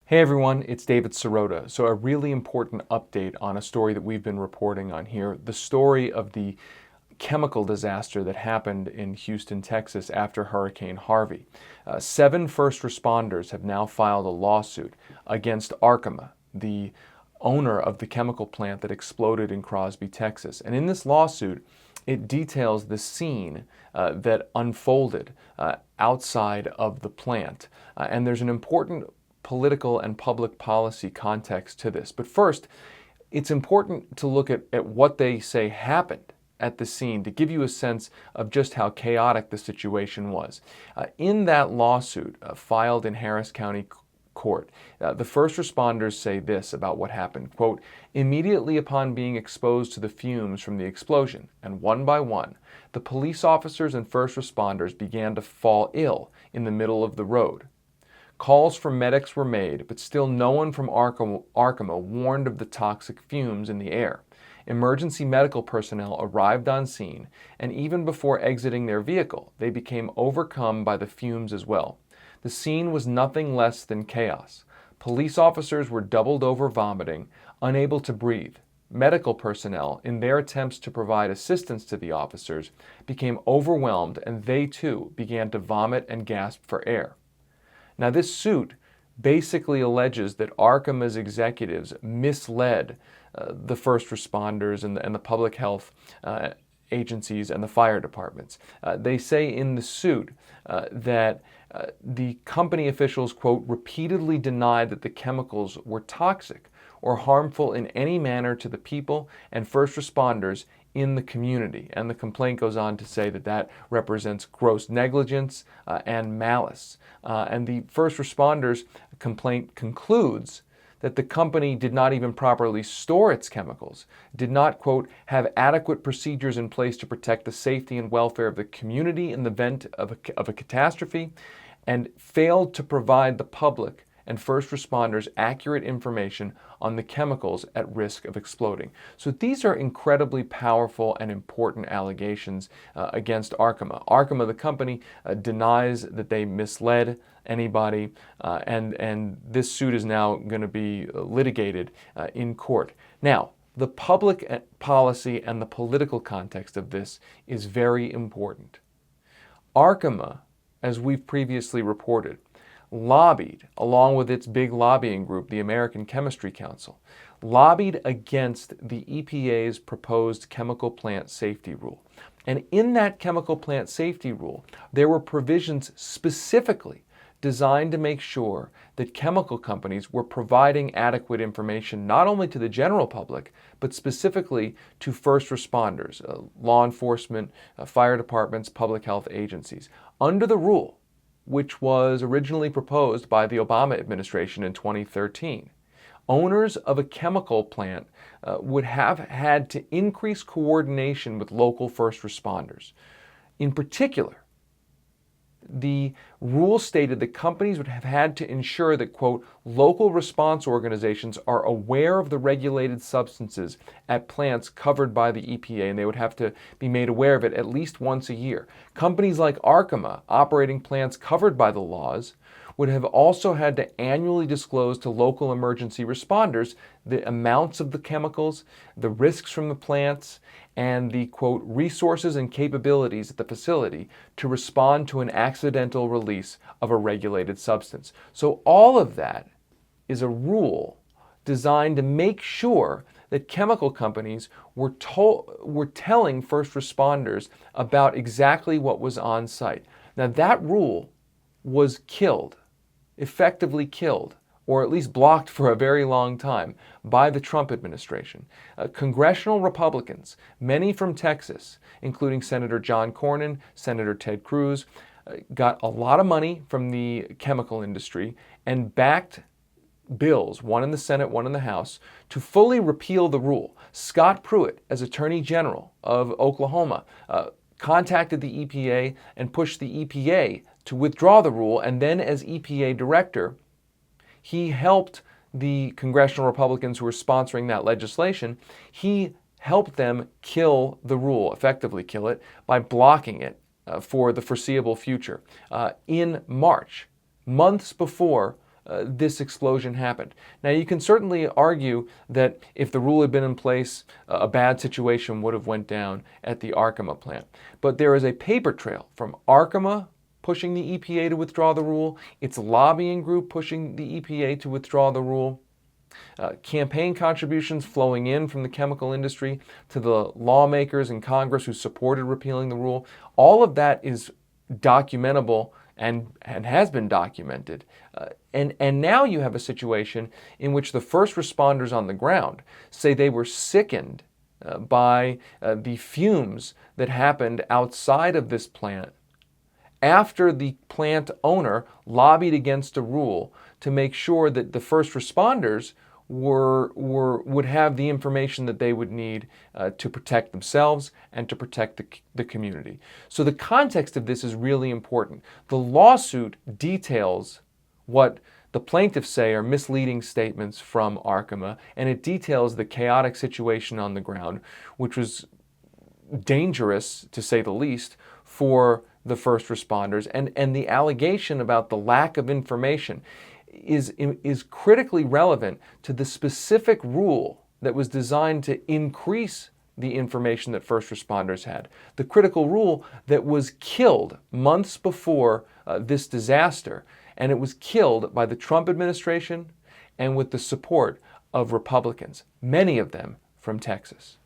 Hey everyone, it's David Sirota. So a really important update on a story that we've been reporting on here, the story of the chemical disaster that happened in Houston, Texas after Hurricane Harvey. 7 first responders have now filed a lawsuit against Arkema, the owner of the chemical plant that exploded in Crosby, Texas. And in this lawsuit, it details the scene that unfolded outside of the plant. And there's an important political and public policy context to this. But first, it's important to look at what they say happened at the scene to give you a sense of just how chaotic the situation was. In that lawsuit filed in Harris County Court, the first responders say this about what happened, quote, "Immediately upon being exposed to the fumes from the explosion, and one by one, the police officers and first responders began to fall ill in the middle of the road. Calls for medics were made, but still no one from Arkema warned of the toxic fumes in the air. Emergency medical personnel arrived on scene, and even before exiting their vehicle, they became overcome by the fumes as well. The scene was nothing less than chaos. Police officers were doubled over vomiting, unable to breathe. Medical personnel, in their attempts to provide assistance to the officers, became overwhelmed, and they too began to vomit and gasp for air." Now, this suit basically alleges that Arkema's executives misled the first responders and the public health agencies and the fire departments. They say in the suit that the company officials, quote, "repeatedly denied that the chemicals were toxic or harmful in any manner to the people and first responders in the community." And the complaint goes on to say that that represents gross negligence and malice. And the first responders complaint concludes that the company did not even properly store its chemicals, did not, quote, "have adequate procedures in place to protect the safety and welfare of the community in the event of a catastrophe, and failed to provide the public and first responders accurate information on the chemicals at risk of exploding." So these are incredibly powerful and important allegations against Arkema. Arkema, the company, denies that they misled anybody, and this suit is now going to be litigated in court. Now, the public policy and the political context of this is very important. Arkema, as we've previously reported, lobbied, along with its big lobbying group, the American Chemistry Council, lobbied against the EPA's proposed chemical plant safety rule. And in that chemical plant safety rule, there were provisions specifically designed to make sure that chemical companies were providing adequate information not only to the general public, but specifically to first responders, law enforcement, fire departments, public health agencies. Under the rule, which was originally proposed by the Obama administration in 2013, owners of a chemical plant would have had to increase coordination with local first responders. In particular, the rule stated that companies would have had to ensure that, quote, "local response organizations are aware of the regulated substances at plants covered by the EPA," and they would have to be made aware of it at least once a year. Companies like Arkema, operating plants covered by the laws, would have also had to annually disclose to local emergency responders the amounts of the chemicals, the risks from the plants, and the, quote, "resources and capabilities at the facility to respond to an accidental release of a regulated substance." So all of that is a rule designed to make sure that chemical companies were telling first responders about exactly what was on site. Now, that rule was killed, effectively killed, or at least blocked for a very long time by the Trump administration. Congressional Republicans, many from Texas, including Senator John Cornyn, Senator Ted Cruz, got a lot of money from the chemical industry and backed bills, one in the Senate, one in the House, to fully repeal the rule. Scott Pruitt, as Attorney General of Oklahoma, contacted the EPA and pushed the EPA to withdraw the rule, and then as EPA director, he helped the congressional Republicans who were sponsoring that legislation, he helped them kill the rule, effectively kill it, by blocking it for the foreseeable future. In March, months before this explosion happened. Now, you can certainly argue that if the rule had been in place, a bad situation would have went down at the Arkema plant. But there is a paper trail from Arkema pushing the EPA to withdraw the rule, its lobbying group pushing the EPA to withdraw the rule, campaign contributions flowing in from the chemical industry to the lawmakers in Congress who supported repealing the rule. All of that is documentable and has been documented. And now you have a situation in which the first responders on the ground say they were sickened by the fumes that happened outside of this plant after the plant owner lobbied against a rule to make sure that the first responders would have the information that they would need to protect themselves and to protect the community. So the context of this is really important. The lawsuit details what the plaintiffs say are misleading statements from Arkema, and it details the chaotic situation on the ground, which was dangerous, to say the least, for the first responders. And the allegation about the lack of information is critically relevant to the specific rule that was designed to increase the information that first responders had. The critical rule that was killed months before this disaster, and it was killed by the Trump administration and with the support of Republicans, many of them from Texas.